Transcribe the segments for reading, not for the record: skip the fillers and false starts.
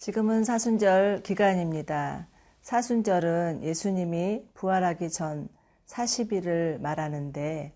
지금은 사순절 기간입니다. 사순절은 예수님이 부활하기 전 40일을 말하는데,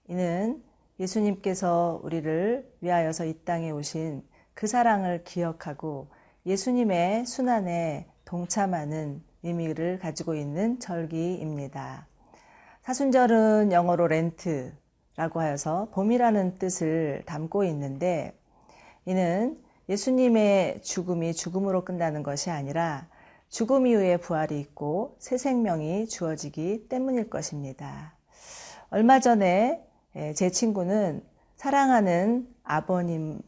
이는 예수님께서 우리를 위하여서 이 땅에 오신 그 사랑을 기억하고 예수님의 순환에 동참하는 의미를 가지고 있는 절기입니다. 사순절은 영어로 렌트라고 하여서 봄이라는 뜻을 담고 있는데, 이는 예수님의 죽음이 죽음으로 끝나는 것이 아니라 죽음 이후에 부활이 있고 새 생명이 주어지기 때문일 것입니다. 얼마 전에 제 친구는 사랑하는 아버님을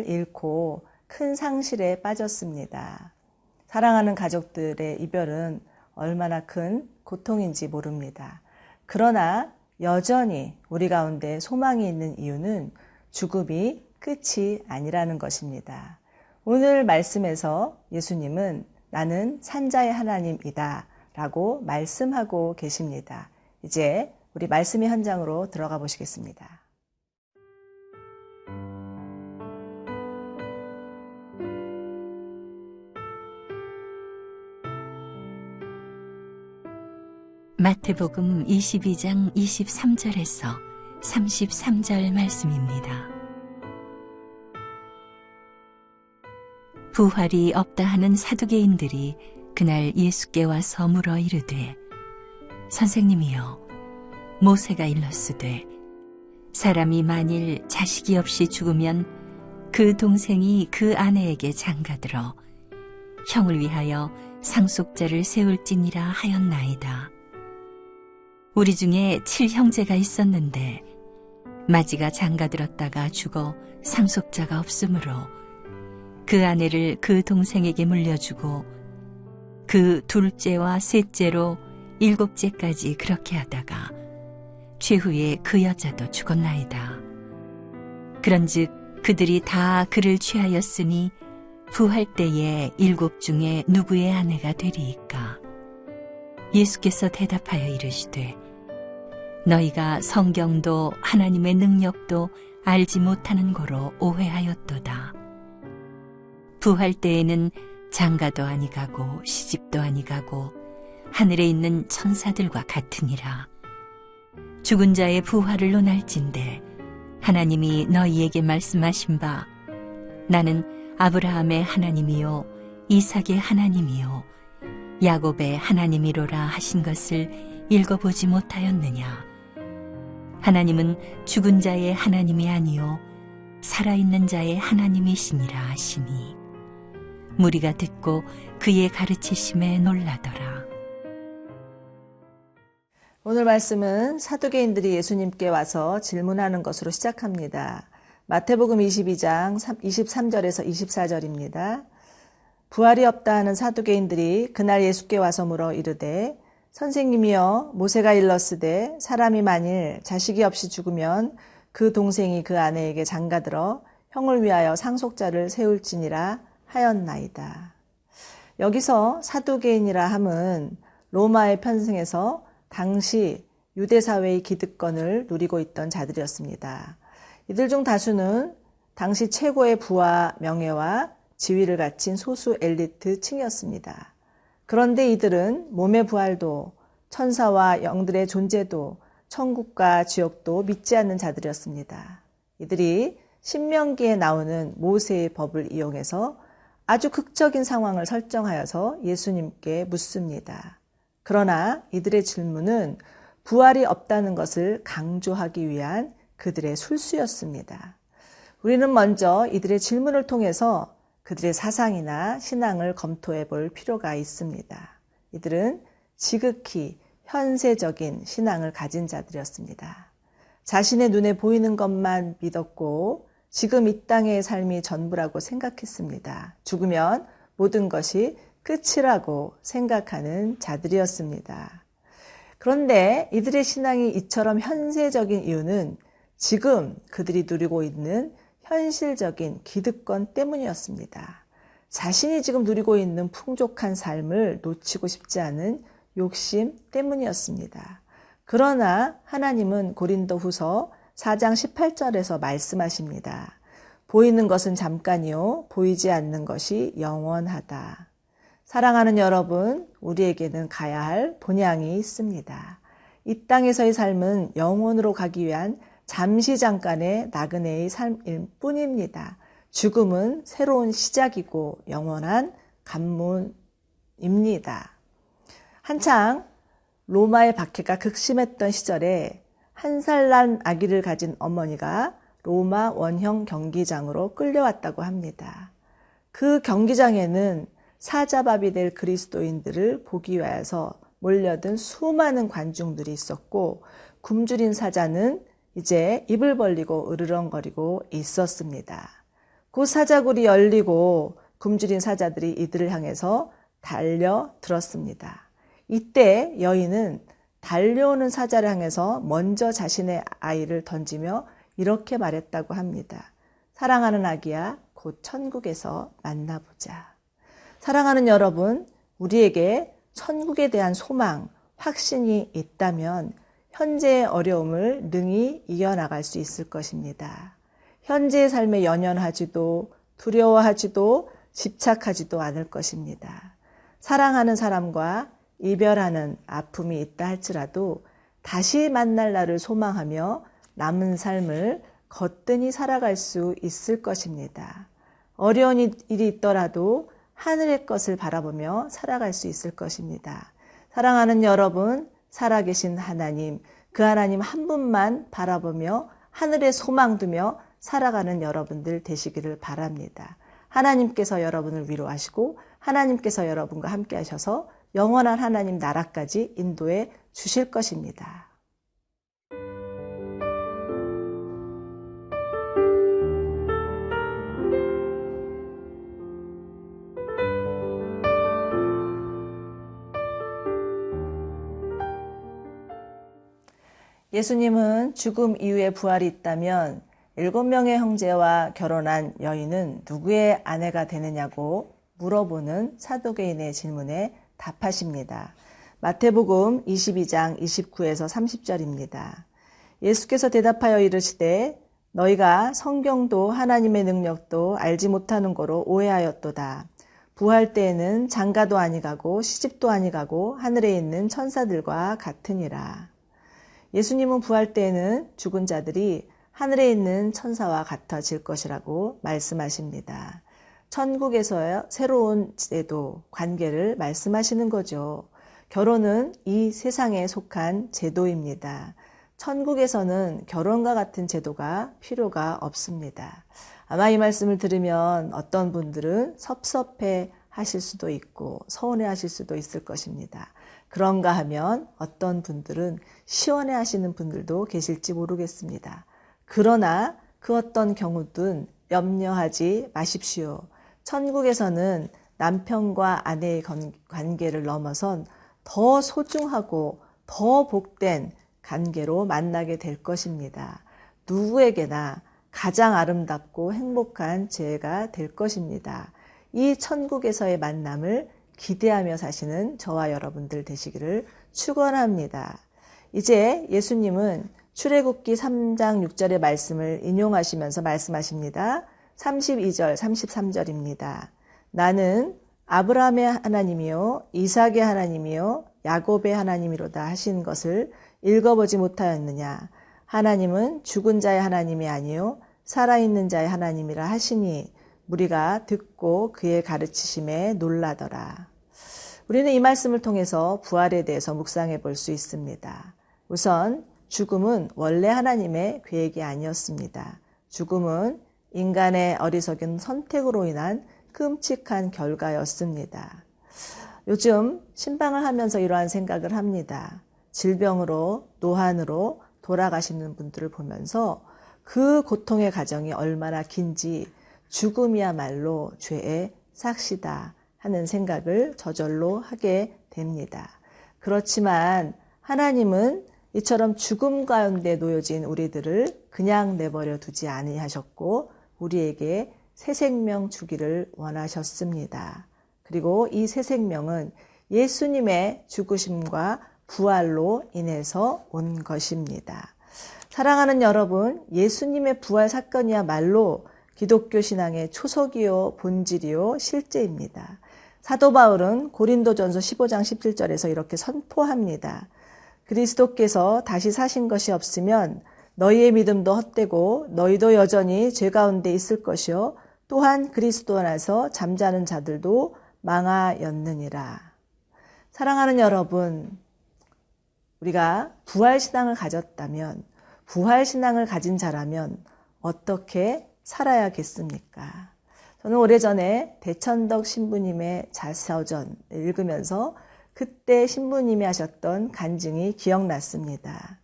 잃고 큰 상실에 빠졌습니다. 사랑하는 가족들의 이별은 얼마나 큰 고통인지 모릅니다. 그러나 여전히 우리 가운데 소망이 있는 이유는 죽음이 끝이 아니라는 것입니다. 오늘 말씀에서 예수님은 나는 산자의 하나님이다 라고 말씀하고 계십니다. 이제 우리 말씀의 현장으로 들어가 보시겠습니다. 마태복음 22장 23절에서 33절 말씀입니다. 부활이 없다 하는 사두개인들이 그날 예수께 와서 물어 이르되, 선생님이여, 모세가 일렀으되 사람이 만일 자식이 없이 죽으면 그 동생이 그 아내에게 장가들어 형을 위하여 상속자를 세울지니라 하였나이다. 우리 중에 7형제가 있었는데 마지가 장가들었다가 죽어 상속자가 없으므로 그 아내를 그 동생에게 물려주고 그 둘째와 셋째로 7째까지 그렇게 하다가 최후에 그 여자도 죽었나이다. 그런즉 그들이 다 그를 취하였으니 부활 때에 7 중에 누구의 아내가 되리이까? 예수께서 대답하여 이르시되, 너희가 성경도 하나님의 능력도 알지 못하는 거로 오해하였도다. 부활 때에는 장가도 아니가고 시집도 아니가고 하늘에 있는 천사들과 같으니라. 죽은 자의 부활을 논할진대 하나님이 너희에게 말씀하신 바 나는 아브라함의 하나님이요 이삭의 하나님이요 야곱의 하나님이로라 하신 것을 읽어보지 못하였느냐. 하나님은 죽은 자의 하나님이 아니요 살아있는 자의 하나님이시니라 하시니 무리가 듣고 그의 가르치심에 놀라더라. 오늘 말씀은 사두개인들이 예수님께 와서 질문하는 것으로 시작합니다. 마태복음 22장 23절에서 24절입니다. 부활이 없다 하는 사두개인들이 그날 예수께 와서 물어 이르되, 선생님이여, 모세가 일렀으되 사람이 만일 자식이 없이 죽으면 그 동생이 그 아내에게 장가들어 형을 위하여 상속자를 세울지니라 하였나이다. 여기서 사두개인이라 함은 로마에 편승해서 당시 유대사회의 기득권을 누리고 있던 자들이었습니다. 이들 중 다수는 당시 최고의 부와 명예와 지위를 갖춘 소수 엘리트 층이었습니다. 그런데 이들은 몸의 부활도 천사와 영들의 존재도 천국과 지옥도 믿지 않는 자들이었습니다. 이들이 신명기에 나오는 모세의 법을 이용해서 아주 극적인 상황을 설정하여서 예수님께 묻습니다. 그러나 이들의 질문은 부활이 없다는 것을 강조하기 위한 그들의 술수였습니다. 우리는 먼저 이들의 질문을 통해서 그들의 사상이나 신앙을 검토해 볼 필요가 있습니다. 이들은 지극히 현세적인 신앙을 가진 자들이었습니다. 자신의 눈에 보이는 것만 믿었고 지금 이 땅의 삶이 전부라고 생각했습니다. 죽으면 모든 것이 끝이라고 생각하는 자들이었습니다. 그런데 이들의 신앙이 이처럼 현세적인 이유는 지금 그들이 누리고 있는 현실적인 기득권 때문이었습니다. 자신이 지금 누리고 있는 풍족한 삶을 놓치고 싶지 않은 욕심 때문이었습니다. 그러나 하나님은 고린도후서 4장 18절에서 말씀하십니다. 보이는 것은 잠깐이요, 보이지 않는 것이 영원하다. 사랑하는 여러분, 우리에게는 가야 할 본향이 있습니다. 이 땅에서의 삶은 영원으로 가기 위한 잠시 잠깐의 나그네의 삶일 뿐입니다. 죽음은 새로운 시작이고 영원한 관문입니다. 한창 로마의 박해가 극심했던 시절에 1살 난 아기를 가진 어머니가 로마 원형 경기장으로 끌려왔다고 합니다. 그 경기장에는 사자밥이 될 그리스도인들을 보기 위해서 몰려든 수많은 관중들이 있었고, 굶주린 사자는 이제 입을 벌리고 으르렁거리고 있었습니다. 그 사자굴이 열리고 굶주린 사자들이 이들을 향해서 달려들었습니다. 이때 여인은 달려오는 사자를 향해서 먼저 자신의 아이를 던지며 이렇게 말했다고 합니다. 사랑하는 아기야, 곧 천국에서 만나보자. 사랑하는 여러분, 우리에게 천국에 대한 소망, 확신이 있다면 현재의 어려움을 능히 이겨나갈 수 있을 것입니다. 현재의 삶에 연연하지도 두려워하지도 집착하지도 않을 것입니다. 사랑하는 사람과 이별하는 아픔이 있다 할지라도 다시 만날 날을 소망하며 남은 삶을 거뜬히 살아갈 수 있을 것입니다. 어려운 일이 있더라도 하늘의 것을 바라보며 살아갈 수 있을 것입니다. 사랑하는 여러분, 살아계신 하나님, 그 하나님 한 분만 바라보며 하늘에 소망 두며 살아가는 여러분들 되시기를 바랍니다. 하나님께서 여러분을 위로하시고 하나님께서 여러분과 함께 하셔서 영원한 하나님 나라까지 인도해 주실 것입니다. 예수님은 죽음 이후에 부활이 있다면 7명의 형제와 결혼한 여인은 누구의 아내가 되느냐고 물어보는 사두개인의 질문에 답하십니다. 마태복음 22장 29에서 30절입니다. 예수께서 대답하여 이르시되 너희가 성경도 하나님의 능력도 알지 못하는 거로 오해하였도다. 부활 때에는 장가도 아니가고 시집도 아니가고 하늘에 있는 천사들과 같으니라. 예수님은 부활 때에는 죽은 자들이 하늘에 있는 천사와 같아질 것이라고 말씀하십니다. 천국에서의 새로운 제도, 관계를 말씀하시는 거죠. 결혼은 이 세상에 속한 제도입니다. 천국에서는 결혼과 같은 제도가 필요가 없습니다. 아마 이 말씀을 들으면 어떤 분들은 섭섭해 하실 수도 있고 서운해 하실 수도 있을 것입니다. 그런가 하면 어떤 분들은 시원해 하시는 분들도 계실지 모르겠습니다. 그러나 그 어떤 경우든 염려하지 마십시오. 천국에서는 남편과 아내의 관계를 넘어선 더 소중하고 더 복된 관계로 만나게 될 것입니다. 누구에게나 가장 아름답고 행복한 재회가 될 것입니다. 이 천국에서의 만남을 기대하며 사시는 저와 여러분들 되시기를 축원합니다. 이제 예수님은 출애굽기 3장 6절의 말씀을 인용하시면서 말씀하십니다. 32절, 33절입니다. 나는 아브라함의 하나님이요 이삭의 하나님이요 야곱의 하나님이로다 하신 것을 읽어보지 못하였느냐. 하나님은 죽은 자의 하나님이 아니요 살아있는 자의 하나님이라 하시니 무리가 듣고 그의 가르치심에 놀라더라. 우리는 이 말씀을 통해서 부활에 대해서 묵상해 볼 수 있습니다. 우선 죽음은 원래 하나님의 계획이 아니었습니다. 죽음은 인간의 어리석은 선택으로 인한 끔찍한 결과였습니다. 요즘 신방을 하면서 이러한 생각을 합니다. 질병으로, 노환으로 돌아가시는 분들을 보면서 그 고통의 과정이 얼마나 긴지 죽음이야말로 죄의 삭시다 하는 생각을 저절로 하게 됩니다. 그렇지만 하나님은 이처럼 죽음 가운데 놓여진 우리들을 그냥 내버려 두지 아니하셨고 우리에게 새 생명 주기를 원하셨습니다. 그리고 이 새 생명은 예수님의 죽으심과 부활로 인해서 온 것입니다. 사랑하는 여러분, 예수님의 부활 사건이야말로 기독교 신앙의 초석이요, 본질이요, 실제입니다. 사도 바울은 고린도전서 15장 17절에서 이렇게 선포합니다. 그리스도께서 다시 사신 것이 없으면 너희의 믿음도 헛되고 너희도 여전히 죄 가운데 있을 것이요 또한 그리스도 안에서 잠자는 자들도 망하였느니라. 사랑하는 여러분, 우리가 부활신앙을 가졌다면, 부활신앙을 가진 자라면 어떻게 살아야겠습니까? 저는 오래전에 대천덕 신부님의 자서전 읽으면서 그때 신부님이 하셨던 간증이 기억났습니다.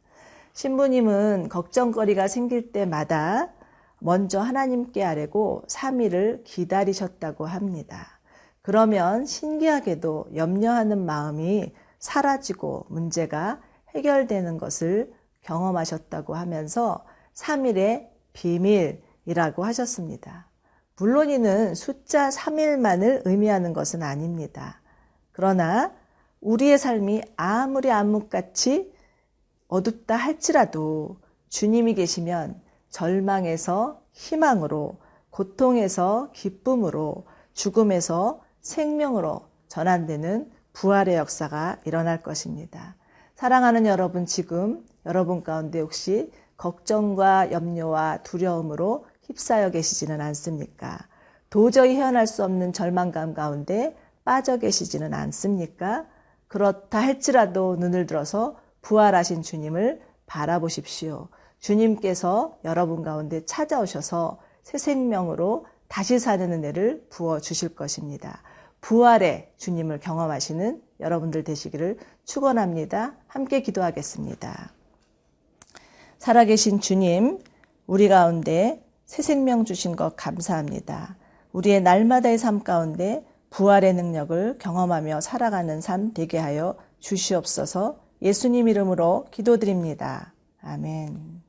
신부님은 걱정거리가 생길 때마다 먼저 하나님께 아뢰고 3일을 기다리셨다고 합니다. 그러면 신기하게도 염려하는 마음이 사라지고 문제가 해결되는 것을 경험하셨다고 하면서 3일의 비밀이라고 하셨습니다. 물론 이는 숫자 3일만을 의미하는 것은 아닙니다. 그러나 우리의 삶이 아무리 암흑같이 어둡다 할지라도 주님이 계시면 절망에서 희망으로, 고통에서 기쁨으로, 죽음에서 생명으로 전환되는 부활의 역사가 일어날 것입니다. 사랑하는 여러분, 지금 여러분 가운데 혹시 걱정과 염려와 두려움으로 휩싸여 계시지는 않습니까? 도저히 헤어날 수 없는 절망감 가운데 빠져 계시지는 않습니까? 그렇다 할지라도 눈을 들어서 부활하신 주님을 바라보십시오. 주님께서 여러분 가운데 찾아오셔서 새 생명으로 다시 사는 은혜를 부어주실 것입니다. 부활의 주님을 경험하시는 여러분들 되시기를 축원합니다. 함께 기도하겠습니다. 살아계신 주님, 우리 가운데 새 생명 주신 것 감사합니다. 우리의 날마다의 삶 가운데 부활의 능력을 경험하며 살아가는 삶 되게 하여 주시옵소서. 예수님 이름으로 기도드립니다. 아멘.